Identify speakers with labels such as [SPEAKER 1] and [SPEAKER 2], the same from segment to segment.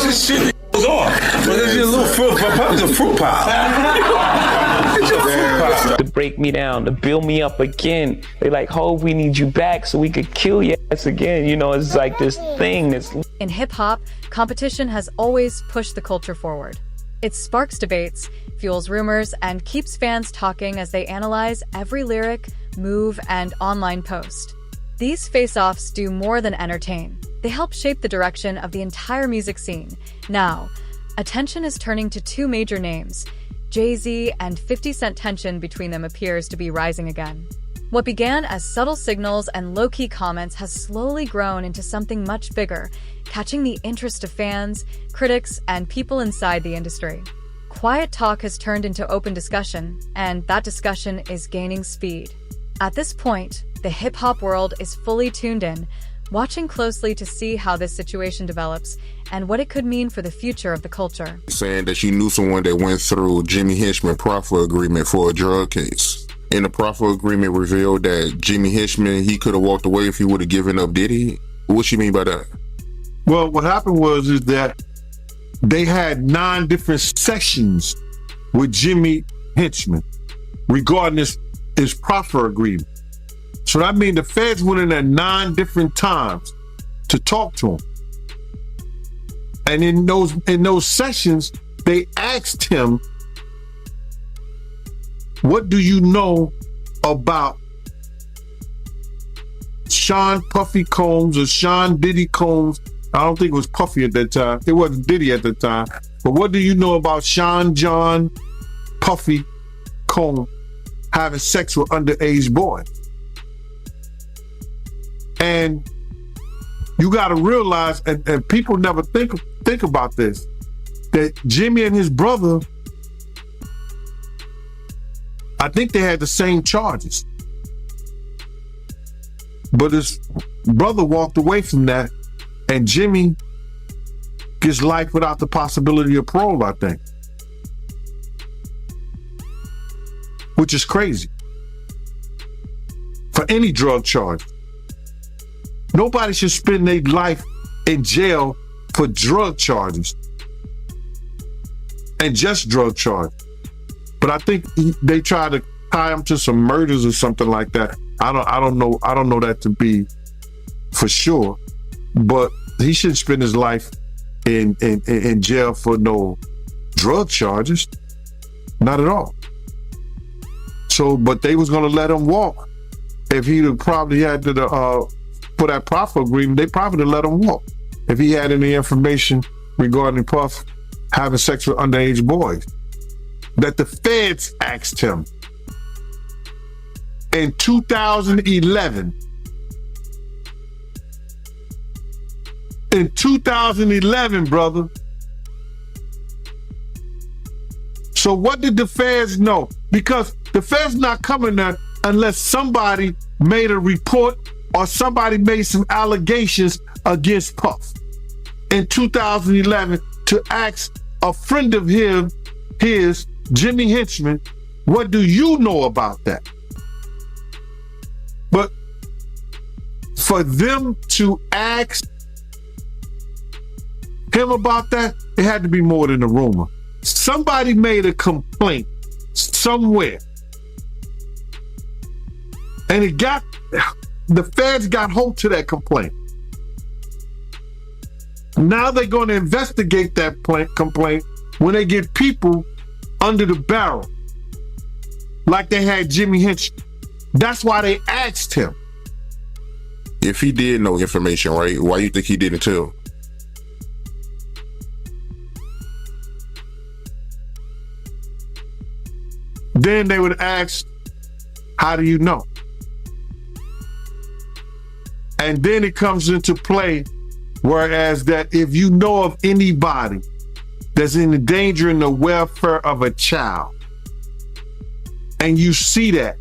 [SPEAKER 1] this shit goes on. It's your little fruit pop. It's a fruit pop. It's a fruit pop.
[SPEAKER 2] To break me down, to build me up again. They like, Hov, we need you back so we could kill your ass again. You know, it's like this thing that's...
[SPEAKER 3] In hip-hop, competition has always pushed the culture forward. It sparks debates, fuels rumors, and keeps fans talking as they analyze every lyric, move, and online post. These face-offs do more than entertain. They help shape the direction of the entire music scene. Now, attention is turning to two major names. Jay-Z and 50 Cent. Tension between them appears to be rising again. What began as subtle signals and low-key comments has slowly grown into something much bigger, catching the interest of fans, critics, and people inside the industry. Quiet talk has turned into open discussion, and that discussion is gaining speed. At this point, the hip-hop world is fully tuned in, watching closely to see how this situation develops and what it could mean for the future of the culture.
[SPEAKER 4] Saying that you knew someone that went through Jimmy Hinchman proffer agreement for a drug case. And the proffer agreement revealed that Jimmy Hinchman, he could have walked away if he would have given up Diddy. What you mean by that?
[SPEAKER 5] Well, what happened is that they had 9 different sessions with Jimmy Hinchman regarding his proffer agreement. So that means the feds went in there 9 different times to talk to him. And in those sessions, they asked him, what do you know about Sean Puffy Combs or Sean Diddy Combs? I don't think it was Puffy at that time. It wasn't Diddy at the time. But what do you know about Sean John Puffy Combs having sex with underage boys? And you got to realize, and people never think about this, that Jimmy and his brother, I think they had the same charges. But his brother walked away from that, and Jimmy gets life without the possibility of parole, I think. Which is crazy. For any drug charge. Nobody should spend their life in jail for drug charges. And just drug charges. But I think they try to tie him to some murders or something like that. I don't know that to be for sure. But he shouldn't spend his life in jail for no drug charges. Not at all. So, but they was gonna let him walk. If he'd probably had to for that proffer agreement, they probably let him walk. If he had any information regarding Puff having sex with underage boys. That the feds asked him in 2011. In 2011, brother. So what did the feds know? Because the feds not coming there unless somebody made a report or somebody made some allegations against Puff in 2011 to ask a friend of his, Jimmy Hinchman, what do you know about that? But for them to ask him about that, it had to be more than a rumor. Somebody made a complaint somewhere. And the feds got hold to that complaint. Now they're going to investigate that complaint when they get people under the barrel, like they had Jimmy Hinchman. That's why they asked him.
[SPEAKER 4] If he did know information, right, why you think he didn't tell?
[SPEAKER 5] Then they would ask, how do you know? And then it comes into play, whereas that if you know of anybody that's endangering the welfare of a child, and you see that,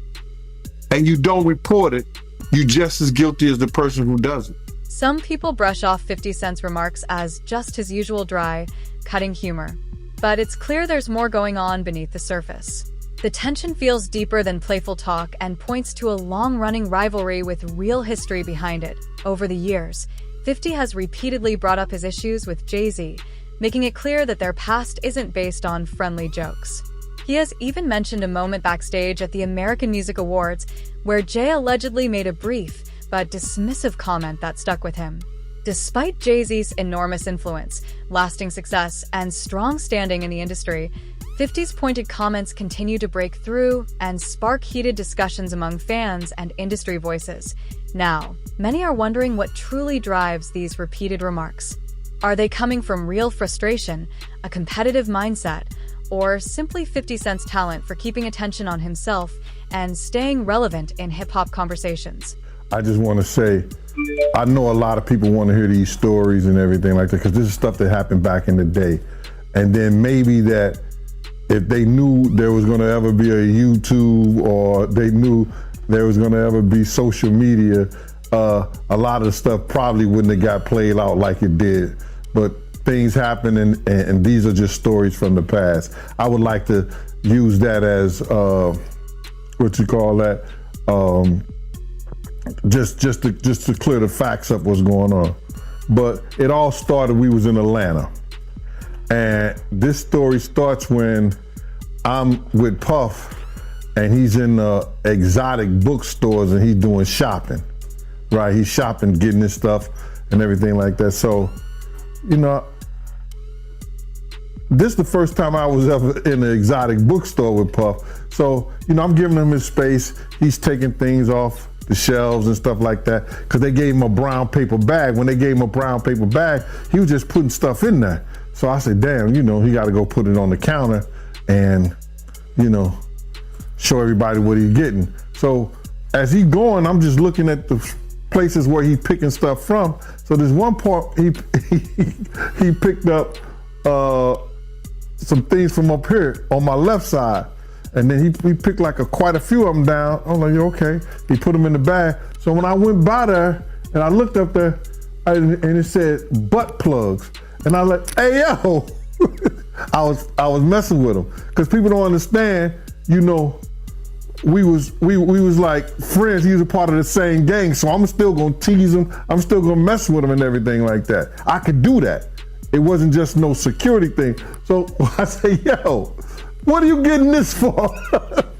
[SPEAKER 5] and you don't report it, you're just as guilty as the person who does it.
[SPEAKER 3] Some people brush off 50 Cent's remarks as just his usual dry, cutting humor. But it's clear there's more going on beneath the surface. The tension feels deeper than playful talk and points to a long-running rivalry with real history behind it. Over the years, 50 has repeatedly brought up his issues with Jay-Z, making it clear that their past isn't based on friendly jokes. He has even mentioned a moment backstage at the American Music Awards where Jay allegedly made a brief but dismissive comment that stuck with him. Despite Jay-Z's enormous influence, lasting success, and strong standing in the industry, 50's pointed comments continue to break through and spark heated discussions among fans and industry voices. Now, many are wondering what truly drives these repeated remarks. Are they coming from real frustration, a competitive mindset, or simply 50 Cent's talent for keeping attention on himself and staying relevant in hip-hop conversations?
[SPEAKER 5] I just want to say, I know a lot of people want to hear these stories and everything like that, because this is stuff that happened back in the day. And then maybe that if they knew there was going to ever be a YouTube, or they knew there was going to ever be social media, a lot of the stuff probably wouldn't have got played out like it did. But things happen, and these are just stories from the past. I would like to use that as, what you call that, just to clear the facts up what's going on. But it all started, we was in Atlanta. And this story starts when I'm with Puff, and he's in exotic bookstores, and he's doing shopping, right? He's shopping, getting his stuff and everything like that. So, you know, this is the first time I was ever in an exotic bookstore with Puff. So, you know, I'm giving him his space. He's taking things off the shelves and stuff like that, because they gave him a brown paper bag. When they gave him a brown paper bag, he was just putting stuff in there. So I said, damn, you know, he got to go put it on the counter and, you know, show everybody what he's getting. So as he going, I'm just looking at the places where he picking stuff from. So there's one part he picked up some things from up here on my left side. And then he picked like quite a few of them down. I'm like, okay. He put them in the bag. So when I went by there and I looked up there, and it said butt plugs. And I was like, hey, yo. I was messing with him. Because people don't understand, you know, we was like friends. He was a part of the same gang. So I'm still gonna tease him. I'm still gonna mess with him and everything like that. I could do that. It wasn't just no security thing. So I say, yo, what are you getting this for?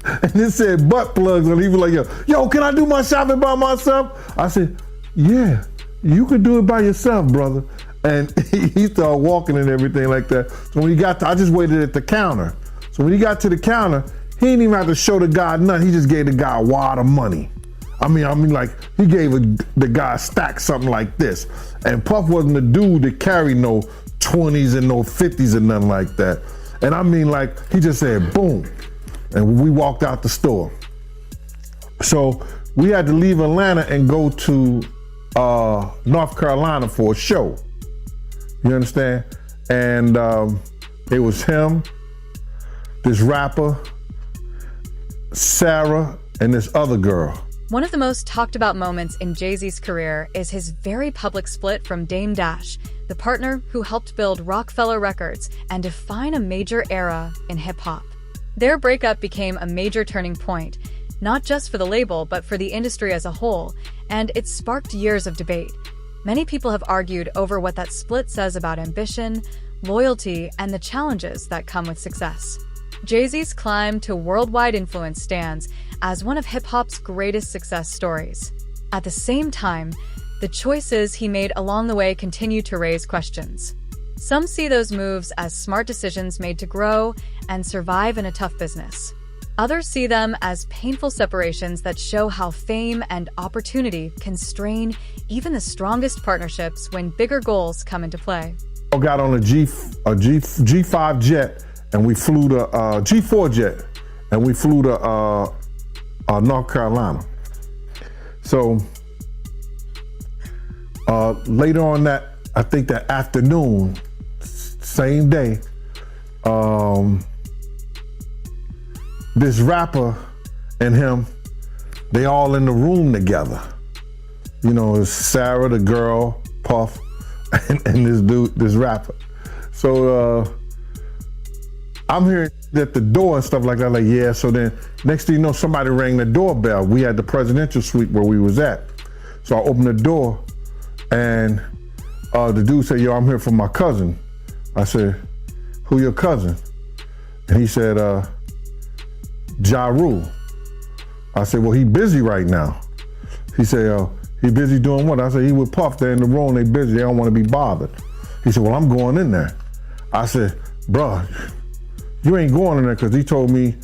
[SPEAKER 5] And it said butt plugs, and he was like, yo, can I do my shopping by myself? I said, yeah, you could do it by yourself, brother. And he started walking and everything like that. So when he got I just waited at the counter. So when he got to the counter, he didn't even have to show the guy nothing. He just gave the guy a wad of money. I mean, like, he gave the guy a stack, something like this. And Puff wasn't the dude that carried no 20s and no 50s and nothing like that. And I mean, like, he just said, boom. And we walked out the store. So we had to leave Atlanta and go to North Carolina for a show. You understand? And it was him, this rapper, Sarah, and this other girl.
[SPEAKER 3] One of the most talked about moments in Jay-Z's career is his very public split from Dame Dash, the partner who helped build Rockefeller Records and define a major era in hip-hop. Their breakup became a major turning point, not just for the label, but for the industry as a whole, and it sparked years of debate. Many people have argued over what that split says about ambition, loyalty, and the challenges that come with success. Jay-Z's climb to worldwide influence stands as one of hip-hop's greatest success stories. At the same time, the choices he made along the way continue to raise questions. Some see those moves as smart decisions made to grow and survive in a tough business. Others see them as painful separations that show how fame and opportunity can strain even the strongest partnerships when bigger goals come into play.
[SPEAKER 5] I got on a G5 jet, and we flew to G4 jet, and we flew to North Carolina. So later on that, I think that afternoon, same day, this rapper and him, they all in the room together. You know, it's Sarah, the girl, Puff, and this dude, this rapper. So I'm hearing at the door and stuff like that, like, yeah. So then next thing you know, somebody rang the doorbell. We had the presidential suite where we was at. So I opened the door, and the dude said, yo, I'm here for my cousin. I said, who your cousin? And he said, Ja Rule. I said, well, he busy right now. He said, he busy doing what? I said, he with Puff, they're in the room, they busy, they don't want to be bothered. He said, well, I'm going in there. I said, bruh, you ain't going in there because he told me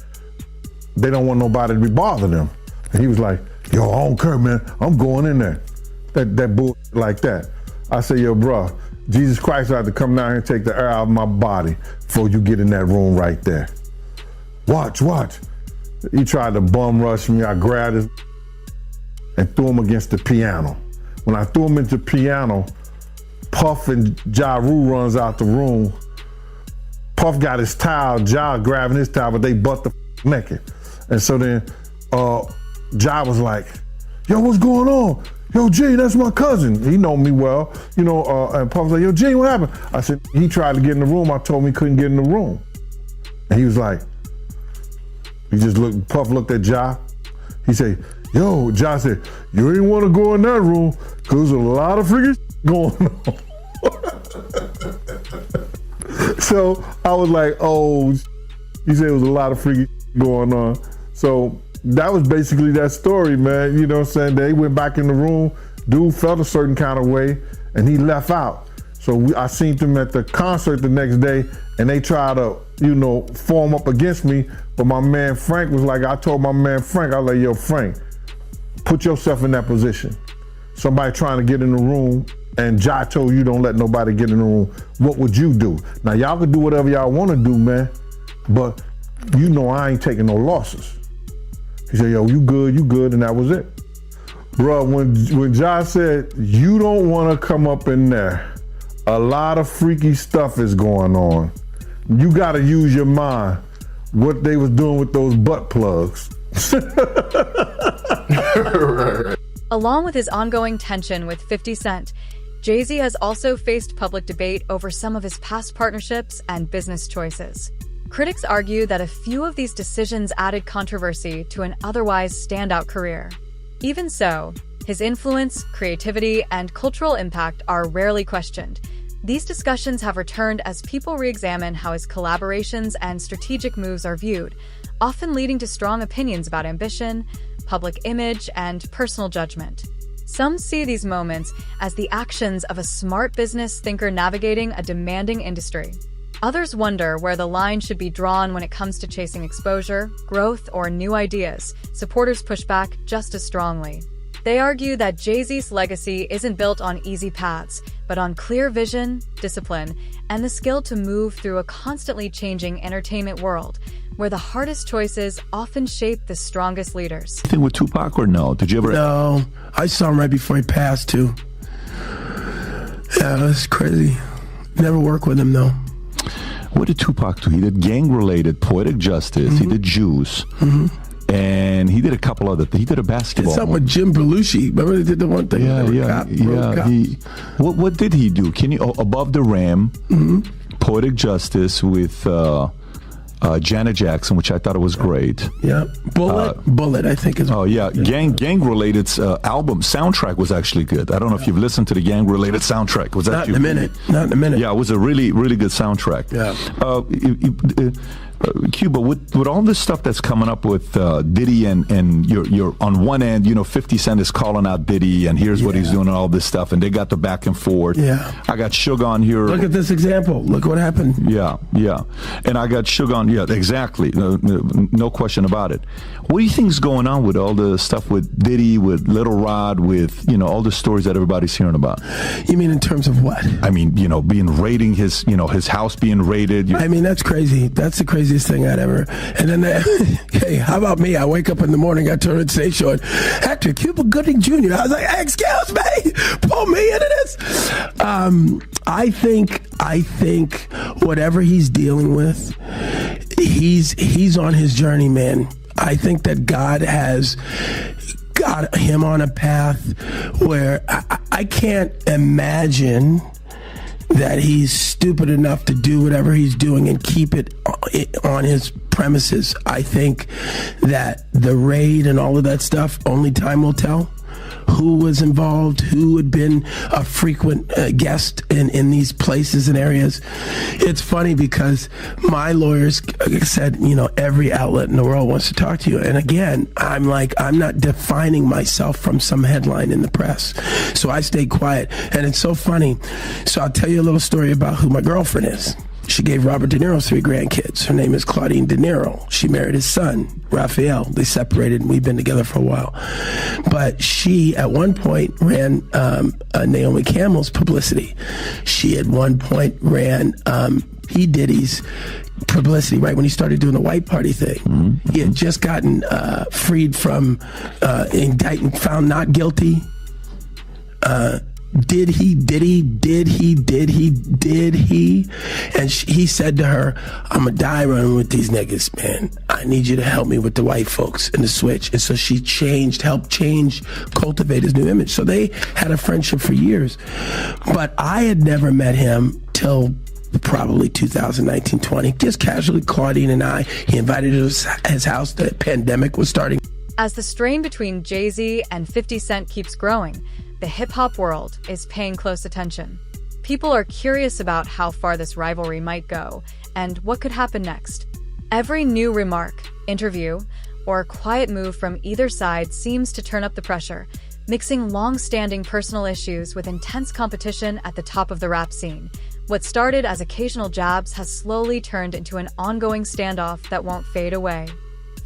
[SPEAKER 5] they don't want nobody to be bothering them. And he was like, yo, I don't care, man, I'm going in there. That bull like that. I said, yo, bruh, Jesus Christ had to come down here and take the air out of my body before you get in that room right there. Watch. He tried to bum rush me. I grabbed his and threw him against the piano. When I threw him into the piano, Puff and Ja Rule runs out the room. Puff got his towel, Ja grabbing his towel, but they butt the naked. And so then Ja was like, yo, what's going on? Yo, G, that's my cousin. He know me well, you know, and Puff was like, yo, G, what happened? I said, he tried to get in the room. I told him he couldn't get in the room. And he was like, Puff looked at Ja. He said, yo, Ja said, you ain't want to go in that room because there's a lot of freaking going on. So I was like, oh, he said it was a lot of freaking going on. So that was basically that story, man. You know what I'm saying? They went back in the room, dude felt a certain kind of way, and he left out. So I seen them at the concert the next day, and they tried to, you know, form up against me. But my man Frank was like, I told my man Frank, I was like, yo, Frank, put yourself in that position. Somebody trying to get in the room, and Ja told you don't let nobody get in the room. What would you do? Now, y'all can do whatever y'all want to do, man, but you know I ain't taking no losses. He said, yo, you good, and that was it. Bro, when Ja said, you don't want to come up in there, a lot of freaky stuff is going on. You got to use your mind. What they was doing with those butt plugs.
[SPEAKER 3] Along with his ongoing tension with 50 Cent, Jay-Z has also faced public debate over some of his past partnerships and business choices. Critics argue that a few of these decisions added controversy to an otherwise standout career. Even so, his influence, creativity, and cultural impact are rarely questioned. These discussions have returned as people re-examine how his collaborations and strategic moves are viewed, often leading to strong opinions about ambition, public image, and personal judgment. Some see these moments as the actions of a smart business thinker navigating a demanding industry. Others wonder where the line should be drawn when it comes to chasing exposure, growth, or new ideas. Supporters push back just as strongly. They argue that Jay-Z's legacy isn't built on easy paths, but on clear vision, discipline, and the skill to move through a constantly changing entertainment world, where the hardest choices often shape the strongest leaders.
[SPEAKER 1] Thing with Tupac or no? Did you ever?
[SPEAKER 6] No, I saw him right before he passed too. Yeah, that's crazy. Never worked with him though.
[SPEAKER 1] What did Tupac do? He did gang-related Poetic Justice. He did Juice. And he did a couple other things. He did a basketball.
[SPEAKER 6] Did something with Jim Belushi. Remember they did the one thing?
[SPEAKER 1] What did he do? Can you Above the Rim, Poetic Justice with Janet Jackson, which I thought it was great.
[SPEAKER 6] Yeah, Bullet, I think is.
[SPEAKER 1] Oh yeah, gang-related album soundtrack was actually good. I don't know if you've listened to the gang-related soundtrack. Was that
[SPEAKER 6] Not in a minute.
[SPEAKER 1] Yeah, it was a really good soundtrack.
[SPEAKER 6] Yeah.
[SPEAKER 1] Cuba, with all this stuff that's coming up with Diddy and you're on one end, you know, 50 Cent is calling out Diddy and here's what he's doing and all this stuff, and they got the back and forth.
[SPEAKER 6] Yeah.
[SPEAKER 1] I got Suge on here.
[SPEAKER 6] Look at this example. Look what happened.
[SPEAKER 1] Yeah. And I got Suge on. Yeah, exactly. No question about it. What do you think is going on with all the stuff with Diddy, with Little Rod, with, you know, all the stories that everybody's hearing about?
[SPEAKER 6] You mean in terms of what?
[SPEAKER 1] I mean, you know, raiding his house being raided.
[SPEAKER 6] I mean, that's crazy. That's the craziest thing I'd ever. And then, hey, how about me? I wake up in the morning, I turn the station on, Hector Cuba Gooding Jr. I was like, excuse me, pull me into this. I think whatever he's dealing with, he's on his journey, man. I think that God has got him on a path where I can't imagine that he's stupid enough to do whatever he's doing and keep it on his premises. I think that the raid and all of that stuff, only time will tell. who was involved, who had been a frequent guest in these places and areas. It's funny because my lawyers said, every outlet in the world wants to talk to you. And again, I'm like, I'm not defining myself from some headline in the press. So I stayed quiet. And it's so funny. So I'll tell you a little story about who my girlfriend is. She gave Robert De Niro 3 grandkids. Her name is Claudine De Niro. She married his son, Raphael. They separated, and we've been together for a while. But she, at one point, ran Naomi Campbell's publicity. She, at one point, ran P. Diddy's publicity, right when he started doing the white party thing. Mm-hmm. He had just gotten freed from indictment, found not guilty. Did he? And he said to her, I'm going to die running with these niggas, man. I need you to help me with the white folks and the switch. And so she helped cultivate his new image. So they had a friendship for years. But I had never met him till probably 2019, 20. Just casually, Claudine and I, he invited us to his house. The pandemic was starting.
[SPEAKER 3] As the strain between Jay-Z and 50 Cent keeps growing, the hip-hop world is paying close attention. People are curious about how far this rivalry might go and what could happen next. Every new remark, interview, or quiet move from either side seems to turn up the pressure, mixing long-standing personal issues with intense competition at the top of the rap scene. What started as occasional jabs has slowly turned into an ongoing standoff that won't fade away.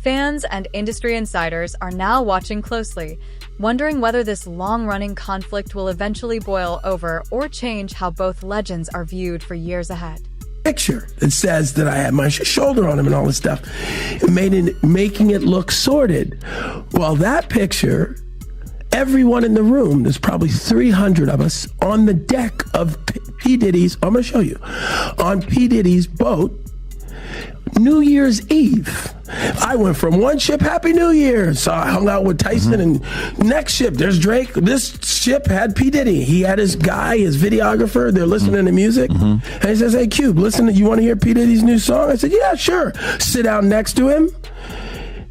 [SPEAKER 3] Fans and industry insiders are now watching closely, wondering whether this long-running conflict will eventually boil over or change how both legends are viewed for years ahead.
[SPEAKER 6] Picture that says that I had my shoulder on him and all this stuff, making it look sordid. Well, that picture, everyone in the room, there's probably 300 of us on the deck of P. Diddy's, I'm going to show you, on P. Diddy's boat, New Year's Eve. I went from one ship, Happy New Year. So I hung out with Tyson, and next ship, there's Drake. This ship had P. Diddy. He had his guy, his videographer. They're listening to music. And he says, hey, Cube, listen, you want to hear P. Diddy's new song? I said, yeah, sure. Sit down next to him.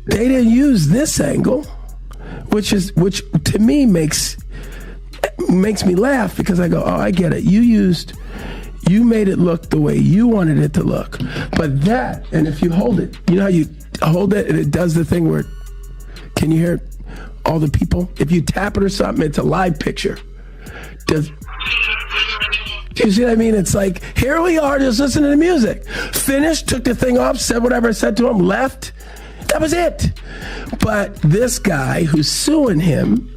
[SPEAKER 6] They didn't use this angle, which to me makes me laugh, because I go, oh, I get it. You made it look the way you wanted it to look. But that, and if you hold it, you know how you hold it and it does the thing where, can you hear all the people? If you tap it or something, it's a live picture. Do you see what I mean? It's like, here we are just listening to music. Finished, took the thing off, said whatever I said to him, left. That was it. But this guy who's suing him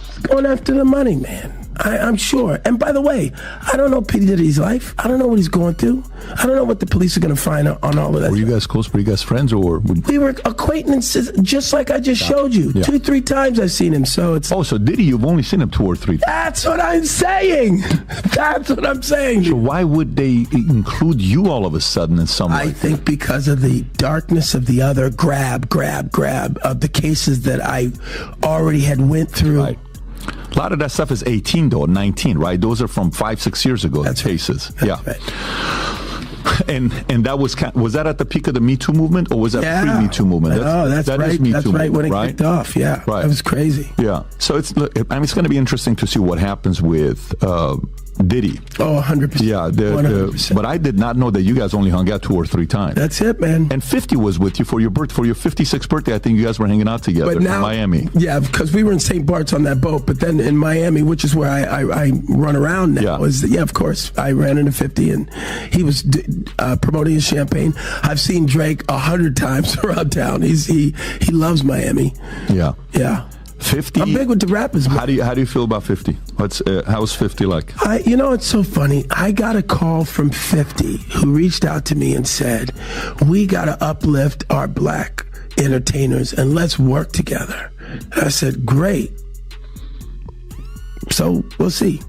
[SPEAKER 6] is going after the money, man. I'm sure. And by the way, I don't know P. Diddy's life. I don't know what he's going through. I don't know what the police are going to find on all of that.
[SPEAKER 1] Were you guys close? Were you guys friends? We
[SPEAKER 6] were acquaintances, just like I just showed you. Yeah. 2-3 times I've seen him. So it's...
[SPEAKER 1] Oh, so Diddy, you've only seen him 2 or 3 times.
[SPEAKER 6] That's what I'm saying. That's what I'm saying.
[SPEAKER 1] So why would they include you all of a sudden in some way?
[SPEAKER 6] I think because of the darkness of the other grab of the cases that I already had went through.
[SPEAKER 1] Right. A lot of that stuff is 18, though, 19, right? Those are from 5-6 years ago.
[SPEAKER 6] That's
[SPEAKER 1] cases.
[SPEAKER 6] Right.
[SPEAKER 1] Right. And that was that at the peak of the Me Too movement, or was that pre-Me Too movement?
[SPEAKER 6] That's right.
[SPEAKER 1] Is Me
[SPEAKER 6] that's
[SPEAKER 1] Too
[SPEAKER 6] right
[SPEAKER 1] movement,
[SPEAKER 6] when it kicked off. Yeah,
[SPEAKER 1] right.
[SPEAKER 6] That was crazy.
[SPEAKER 1] Yeah. So it's going to be interesting to see what happens with Diddy.
[SPEAKER 6] Oh, 100%.
[SPEAKER 1] Yeah. 100%. But I did not know that you guys only hung out 2 or 3 times.
[SPEAKER 6] That's it, man.
[SPEAKER 1] And 50 was with you for your 56th birthday. I think you guys were hanging out together in Miami.
[SPEAKER 6] Yeah, because we were in St. Bart's on that boat. But then in Miami, which is where I run around now, of course, I ran into 50, and he was promoting his champagne. I've seen Drake 100 times around town. He loves Miami.
[SPEAKER 1] Yeah.
[SPEAKER 6] Yeah.
[SPEAKER 1] 50.
[SPEAKER 6] I'm big with the rappers.
[SPEAKER 1] How do you feel about 50? How's 50 like?
[SPEAKER 6] It's so funny. I got a call from 50 who reached out to me and said, we got to uplift our black entertainers and let's work together. And I said, great. So we'll see,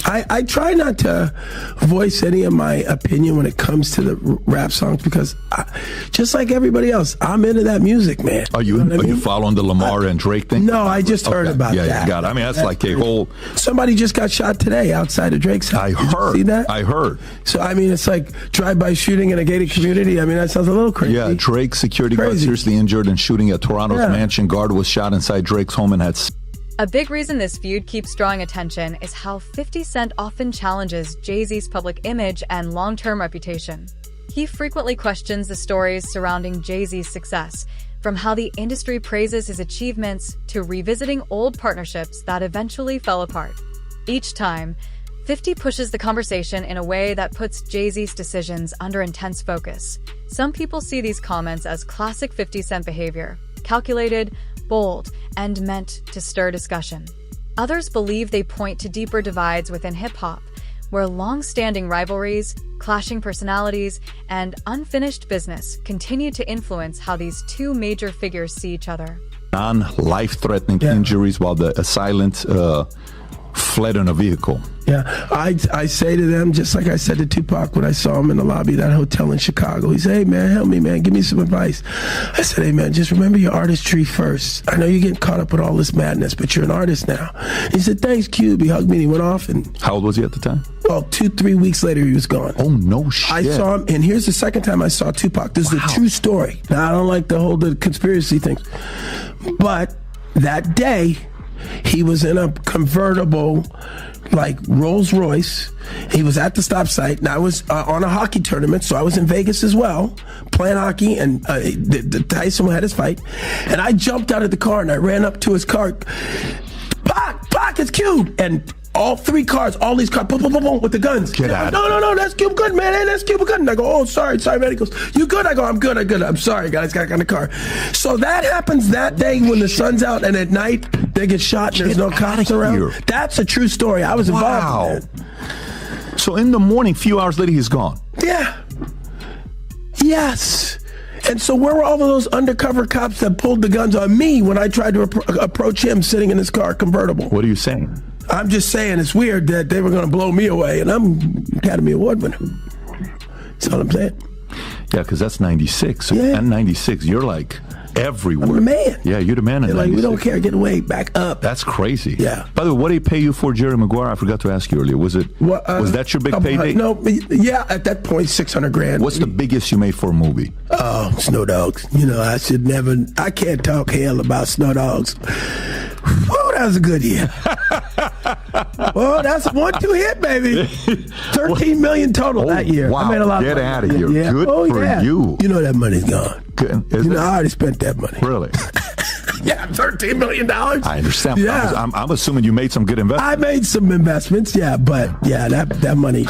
[SPEAKER 6] I try not to voice any of my opinion when it comes to the rap songs, because just like everybody else, I'm into that music, man.
[SPEAKER 1] Are you following the Lamar and Drake thing?
[SPEAKER 6] No, I just heard about that.
[SPEAKER 1] Yeah, you got it. I mean, that's like a whole...
[SPEAKER 6] Somebody just got shot today outside of Drake's house.
[SPEAKER 1] I heard.
[SPEAKER 6] Did you see that?
[SPEAKER 1] I heard.
[SPEAKER 6] So, I mean, it's like drive-by shooting in a gated community. I mean, that sounds a little crazy.
[SPEAKER 1] Yeah, Drake's security guard seriously injured in shooting at Toronto's mansion. Guard was shot inside Drake's home and had
[SPEAKER 3] A big reason this feud keeps drawing attention is how 50 Cent often challenges Jay-Z's public image and long-term reputation. He frequently questions the stories surrounding Jay-Z's success, from how the industry praises his achievements to revisiting old partnerships that eventually fell apart. Each time, 50 pushes the conversation in a way that puts Jay-Z's decisions under intense focus. Some people see these comments as classic 50 Cent behavior, calculated, bold, and meant to stir discussion. Others believe they point to deeper divides within hip-hop, where long-standing rivalries, clashing personalities, and unfinished business continue to influence how these two major figures see each other.
[SPEAKER 1] Non-life-threatening injuries while the assailant fled in a vehicle.
[SPEAKER 6] Yeah, I say to them, just like I said to Tupac when I saw him in the lobby of that hotel in Chicago, he said, hey man, help me man, give me some advice. I said, hey man, just remember your artistry first. I know you're getting caught up with all this madness, but you're an artist now. He said, thanks Cube. He hugged me and he went off. And
[SPEAKER 1] how old was he at the time?
[SPEAKER 6] Well, 2-3 weeks later he was gone.
[SPEAKER 1] Oh no shit.
[SPEAKER 6] I saw him, and here's the second time I saw Tupac. This is a true story. Now I don't like the conspiracy things, but that day he was in a convertible, like Rolls Royce. He was at the stop site, and I was on a hockey tournament, so I was in Vegas as well, playing hockey, and the Tyson had his fight. And I jumped out of the car, and I ran up to his car. Pac, it's Cube! And all three cars, all these cars, boom, boom, boom, boom, with the guns.
[SPEAKER 1] Get out.
[SPEAKER 6] No, that's Cube Good, man. Hey, that's Cube Good. And I go, oh, sorry, man. He goes, you good? I go, I'm good. I'm sorry, guys. Got in the car. So that happens that day when the sun's out, and at night they get shot and there's no cops around.
[SPEAKER 1] Here.
[SPEAKER 6] That's a true story. I was involved in that.
[SPEAKER 1] So in the morning, few hours later, he's gone.
[SPEAKER 6] Yeah. Yes. And so where were all of those undercover cops that pulled the guns on me when I tried to approach him sitting in his car convertible?
[SPEAKER 1] What are you saying?
[SPEAKER 6] I'm just saying it's weird that they were going to blow me away, and I'm Academy Award winner. That's all I'm saying.
[SPEAKER 1] Yeah, because that's 96. So
[SPEAKER 6] Yeah.
[SPEAKER 1] at 96, you're like everywhere.
[SPEAKER 6] I'm the man.
[SPEAKER 1] Yeah, you're the man in
[SPEAKER 6] They're like,
[SPEAKER 1] 96.
[SPEAKER 6] we don't care, get away, back up.
[SPEAKER 1] That's crazy.
[SPEAKER 6] Yeah.
[SPEAKER 1] By the way, what did he pay you for Jerry Maguire? I forgot to ask you earlier. Was that your big payday?
[SPEAKER 6] No, yeah, at that point, $600,000.
[SPEAKER 1] What's the biggest you made for a movie?
[SPEAKER 6] Oh, Snow Dogs. You know, I can't talk hell about Snow Dogs. Oh, that was a good year. Well, that's a 1-2 hit, baby. 13 million total that year.
[SPEAKER 1] Wow.
[SPEAKER 6] I made a lot
[SPEAKER 1] Get
[SPEAKER 6] of money.
[SPEAKER 1] out of here.
[SPEAKER 6] Yeah.
[SPEAKER 1] Good for you.
[SPEAKER 6] You know that money's gone. I already spent that money.
[SPEAKER 1] Really?
[SPEAKER 6] Yeah, $13 million.
[SPEAKER 1] I understand.
[SPEAKER 6] Yeah.
[SPEAKER 1] I'm assuming you made some good investments.
[SPEAKER 6] I made some investments, yeah, but yeah, that money.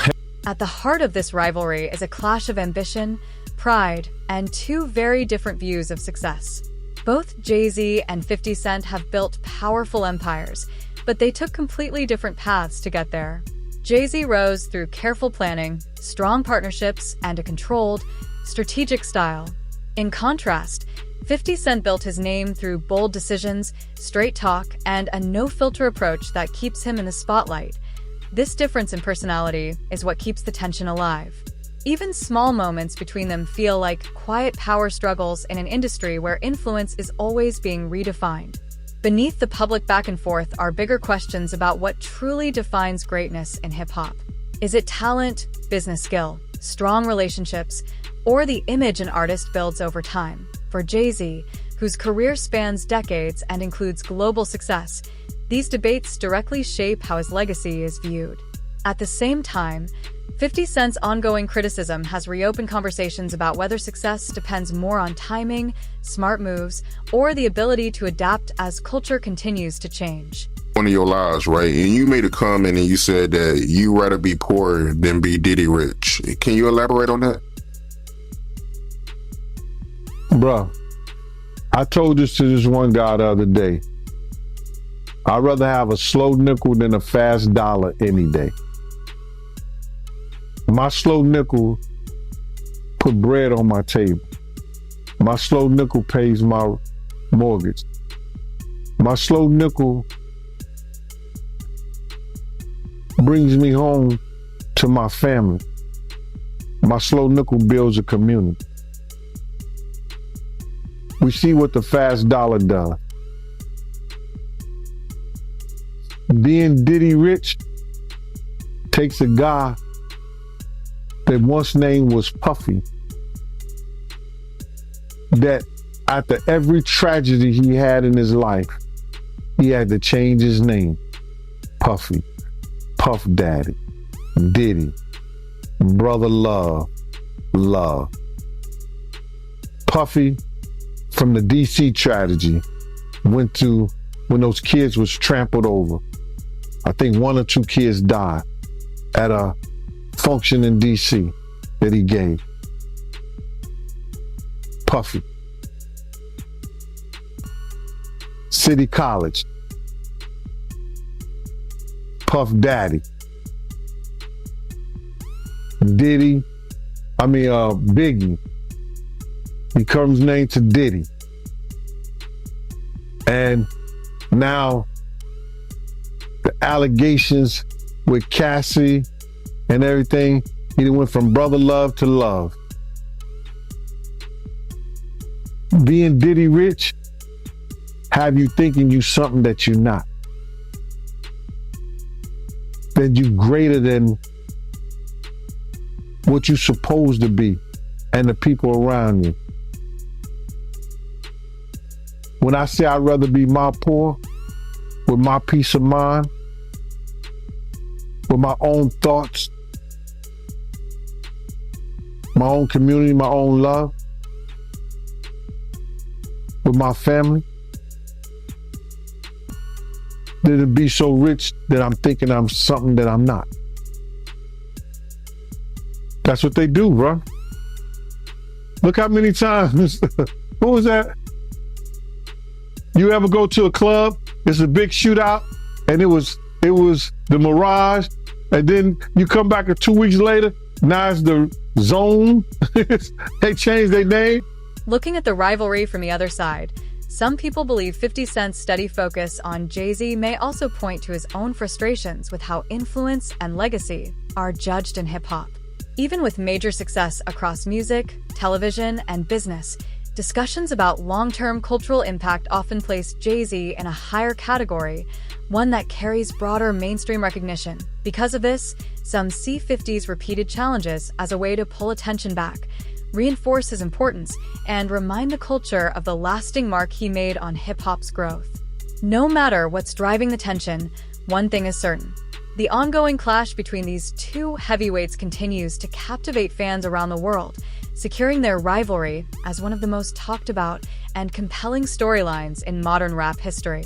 [SPEAKER 3] At the heart of this rivalry is a clash of ambition, pride, and two very different views of success. Both Jay-Z and 50 Cent have built powerful empires, but they took completely different paths to get there. Jay-Z rose through careful planning, strong partnerships, and a controlled, strategic style. In contrast, 50 Cent built his name through bold decisions, straight talk, and a no-filter approach that keeps him in the spotlight. This difference in personality is what keeps the tension alive. Even small moments between them feel like quiet power struggles in an industry where influence is always being redefined. Beneath the public back and forth are bigger questions about what truly defines greatness in hip-hop. Is it talent, business skill, strong relationships, or the image an artist builds over time? For Jay-Z, whose career spans decades and includes global success, these debates directly shape how his legacy is viewed. At the same time, 50 Cent's ongoing criticism has reopened conversations about whether success depends more on timing, smart moves, or the ability to adapt as culture continues to change.
[SPEAKER 4] One of your lives, right? And you made a comment and you said that you rather be poor than be Diddy rich. Can you elaborate on that?
[SPEAKER 5] Bruh, I told this to this one guy the other day. I'd rather have a slow nickel than a fast dollar any day. My slow nickel put bread on my table. My slow nickel pays my mortgage. My slow nickel brings me home to my family. My slow nickel builds a community. We see what the fast dollar does. Being Diddy rich takes a guy that once name was Puffy, that after every tragedy he had in his life, he had to change his name. Puffy, Puff Daddy, Diddy, Brother Love, Love. Puffy, from the DC tragedy, went to when those kids was trampled over. I think 1 or 2 kids died at a function in DC that he gave. Puffy. City College. Puff Daddy. Diddy. Biggie. He comes named to Diddy. And now the allegations with Cassie and everything, he went from brother love to love. Being Diddy rich have you thinking you something that you're not. That you greater than what you're supposed to be and the people around you. When I say I'd rather be my poor, with my peace of mind, with my own thoughts, my own community, my own love, with my family, than to be so rich that I'm thinking I'm something that I'm not. That's what they do, bro. Look how many times, what was that? You ever go to a club, it's a big shootout, and it was the Mirage, and then you come back 2 weeks later, now it's the Zone. They changed their name.
[SPEAKER 3] Looking at the rivalry from the other side, some people believe 50 Cent's steady focus on Jay-Z may also point to his own frustrations with how influence and legacy are judged in hip-hop. Even with major success across music, television, and business, discussions about long-term cultural impact often place Jay-Z in a higher category, one that carries broader mainstream recognition. Because of this, some see 50's repeated challenges as a way to pull attention back, reinforce his importance, and remind the culture of the lasting mark he made on hip-hop's growth. No matter what's driving the tension, one thing is certain. The ongoing clash between these two heavyweights continues to captivate fans around the world, securing their rivalry as one of the most talked about and compelling storylines in modern rap history.